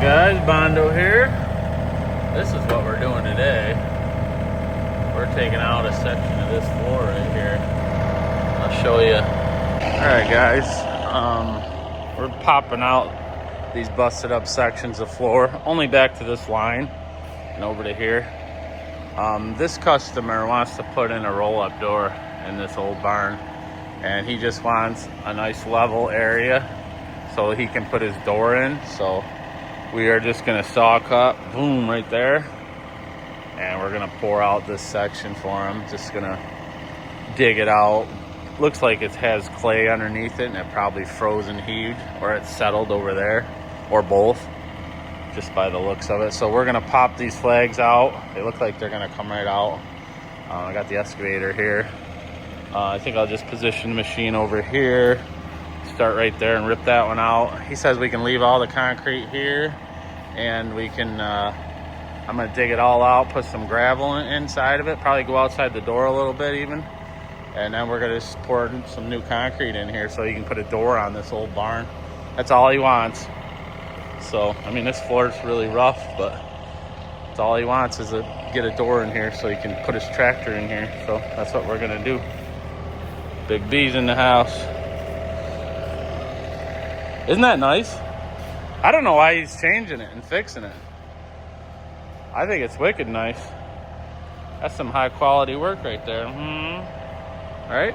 Guys, Bondo here. This is what we're doing today. We're taking out a section of this floor right here. I'll show you. Alright guys, we're popping out these busted up sections of floor, only back to this line and over to here. This customer wants to put in a roll-up door in this old barn, and he just wants a nice level area so he can put his door in. So we are just gonna saw cut, boom, right there, and we're gonna pour out this section for him. Just gonna dig it out. Looks like it has clay underneath it, and it probably frozen heaved, or it's settled over there, or both, just by the looks of it. So we're gonna pop these flags out. They look like they're gonna come right out. I got the excavator here. I think I'll just position the machine over here, start right there and rip that one out. He says we can leave all the concrete here, and we can I'm gonna dig it all out, put some gravel inside of it, probably go outside the door a little bit even, and then we're gonna just pour some new concrete in here so he can put a door on this old barn. That's all he wants. So I mean, this floor is really rough, but that's all he wants is to get a door in here so he can put his tractor in here. So that's what we're gonna do. Big B's in the house. Isn't that nice? I don't know why he's changing it and fixing it. I think it's wicked nice. That's some high quality work right there. Right?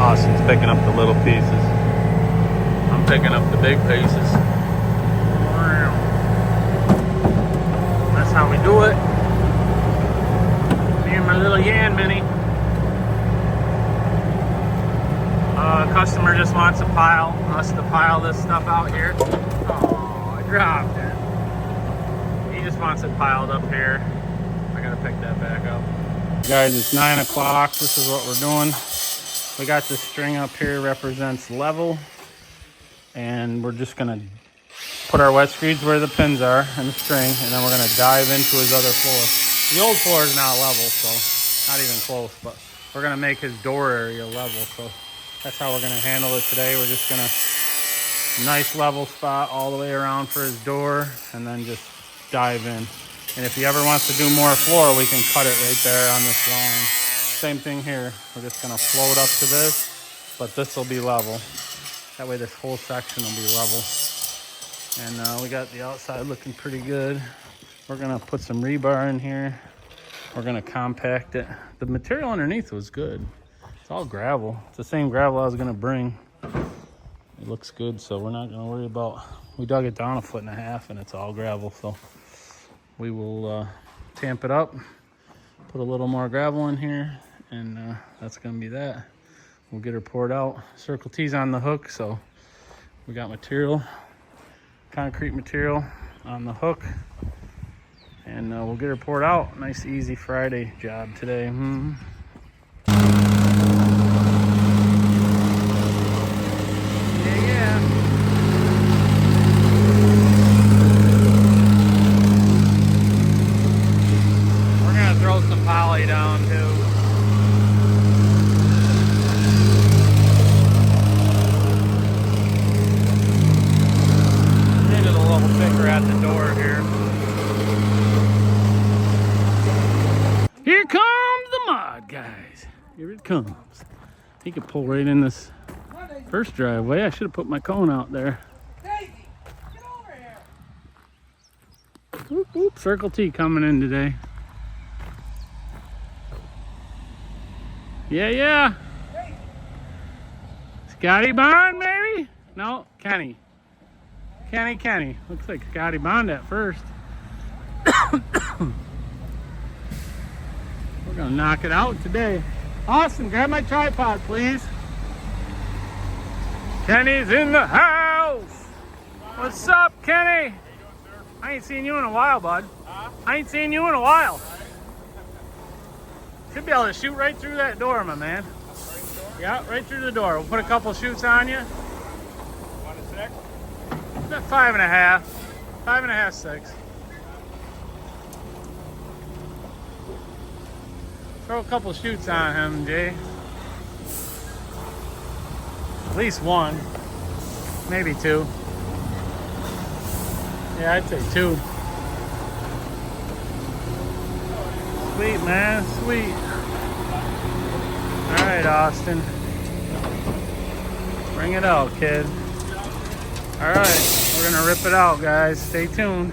Austin's picking up the little pieces. I'm picking up the big pieces. That's how we do it. Me and my little Yan Mini. Customer just wants us to pile this stuff out here. Oh, I dropped it. He just wants it piled up here. I gotta pick that back up. Guys, it's 9 o'clock. This is what we're doing. We got this string up here, represents level. And we're just gonna put our wet screeds where the pins are in the string, and then we're gonna dive into his other floor. The old floor is not level, so not even close, but we're gonna make his door area level. So that's how we're gonna handle it today. We're just gonna nice level spot all the way around for his door, and then just dive in. And if he ever wants to do more floor, we can cut it right there on this line. Same thing here. We're just gonna float up to this, but this will be level. That way this whole section will be level. And we got the outside looking pretty good. We're gonna put some rebar in here. We're gonna compact it. The material underneath was good. It's all gravel. It's the same gravel I was gonna bring. It looks good, so we're not gonna worry about, we dug it down 1.5 feet and it's all gravel. So we will tamp it up, put a little more gravel in here, and that's gonna be that. We'll get her poured out. Circle T's on the hook, so we got material, concrete material on the hook, and we'll get her poured out. Nice easy Friday job today. We're gonna throw some poly down too. Thicker at the door here. Here comes the mod, guys. Here it comes. He could pull right in this first driveway. I should have put my cone out there. Daisy, get over here. Whoop, whoop. Circle T coming in today. Yeah, yeah. Daisy. Scotty Bond, maybe? No, Kenny. Kenny. Looks like Scotty Bond at first. We're gonna knock it out today. Austin, grab my tripod, please. Kenny's in the house. What's up, Kenny? I ain't seen you in a while, bud. I ain't seen you in a while. Should be able to shoot right through that door, my man. Yeah, right through the door. We'll put a couple shoots on you. 5.5, 5.5, 6. Throw a couple shoots on him, Jay. At least one, maybe two. Yeah, I'd say two. Sweet, man, sweet. All right, Austin. Bring it out, kid. All right, we're gonna rip it out, guys. Stay tuned.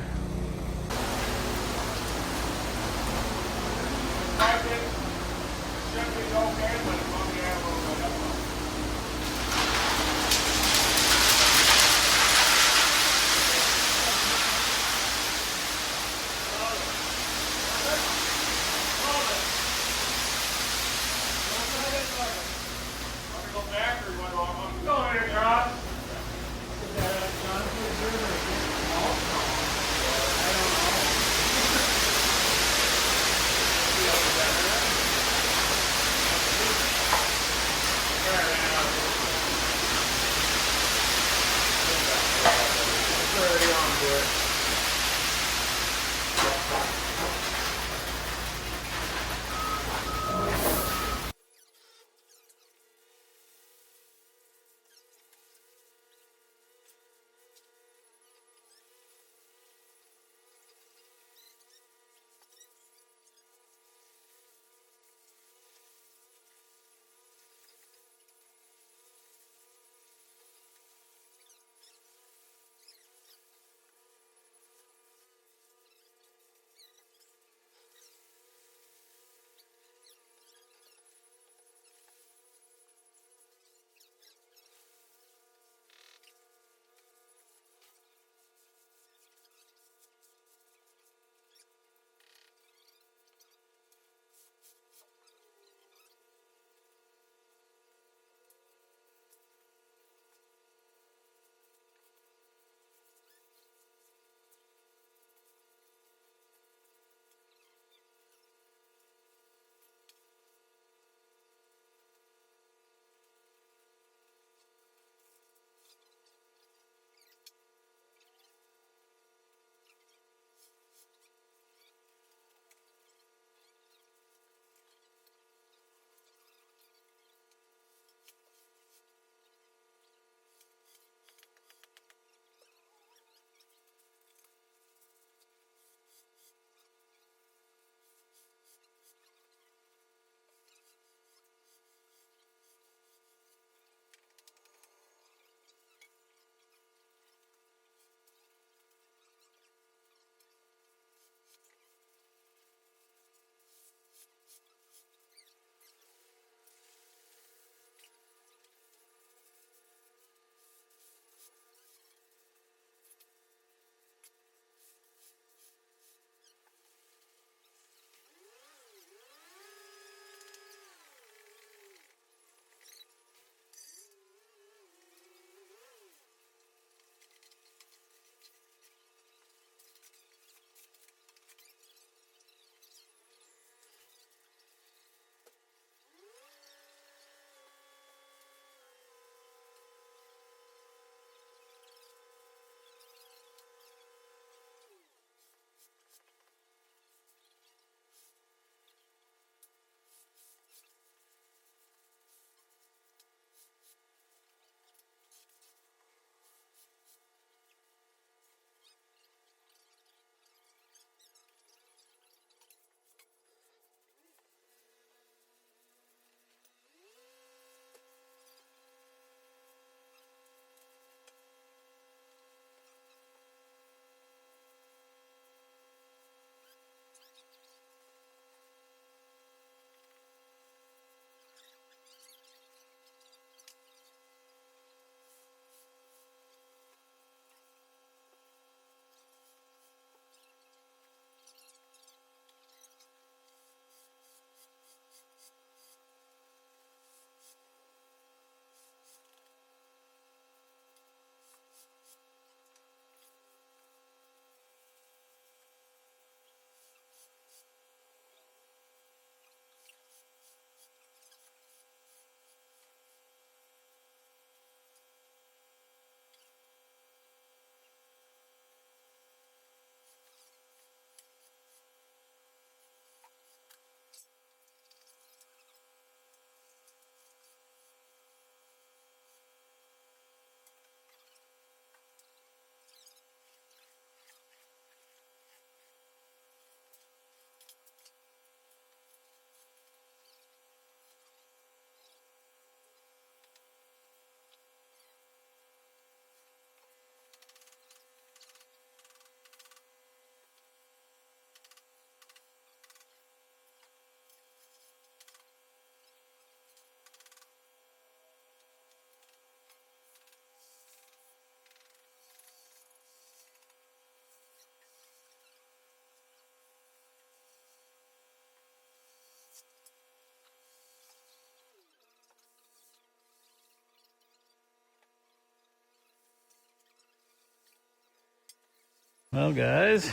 Well, guys,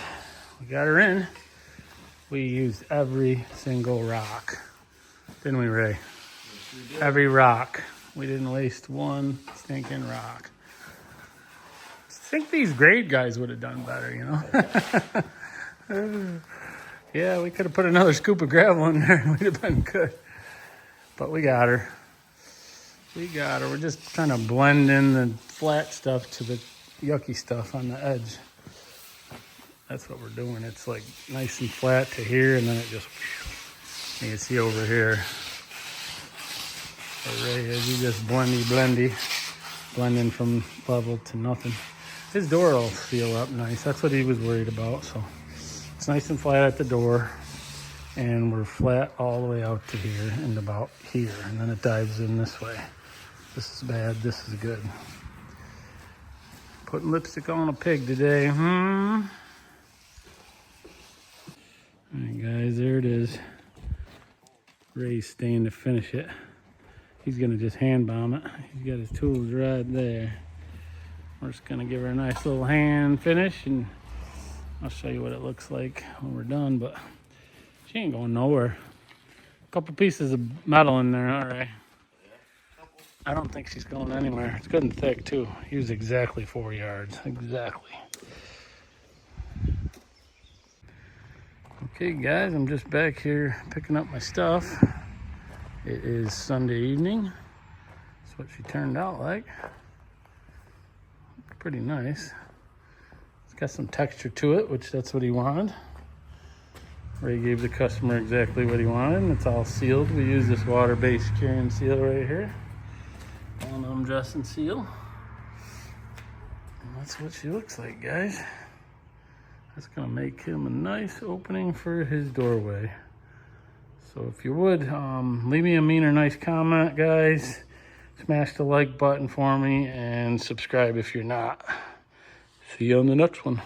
we got her in. We used every single rock, didn't we, Ray? Yes, we did. Every rock. We didn't waste one stinking rock. I think these grade guys would have done better, you know? Yeah, we could have put another scoop of gravel in there and we'd have been good. But we got her. We got her. We're just trying to blend in the flat stuff to the yucky stuff on the edge. That's what we're doing. It's like nice and flat to here, and then it just, you can see over here. So Ray is he just blending from level to nothing. His door will seal up nice. That's what he was worried about. So it's nice and flat at the door, and we're flat all the way out to here and about here, and then it dives in this way. This is bad. This is good. Putting lipstick on a pig today. All right, guys, there it is. Ray's staying to finish it. He's gonna just hand bomb it. He's got his tools right there. We're just gonna give her a nice little hand finish, and I'll show you what it looks like when we're done, but she ain't going nowhere. A couple pieces of metal in there, all right. I don't think she's going anywhere. It's good and thick too. He was exactly 4 yards, exactly. Okay, guys, I'm just back here picking up my stuff. It is Sunday evening. That's what she turned out like. Pretty nice. It's got some texture to it, which that's what he wanted. Ray gave the customer exactly what he wanted, and it's all sealed. We use this water-based curing seal right here. Aluminum dressing seal. And that's what she looks like, guys. That's gonna make him a nice opening for his doorway. So if you would, leave me a mean or nice comment, guys. Smash the like button for me and subscribe if you're not. See you on the next one.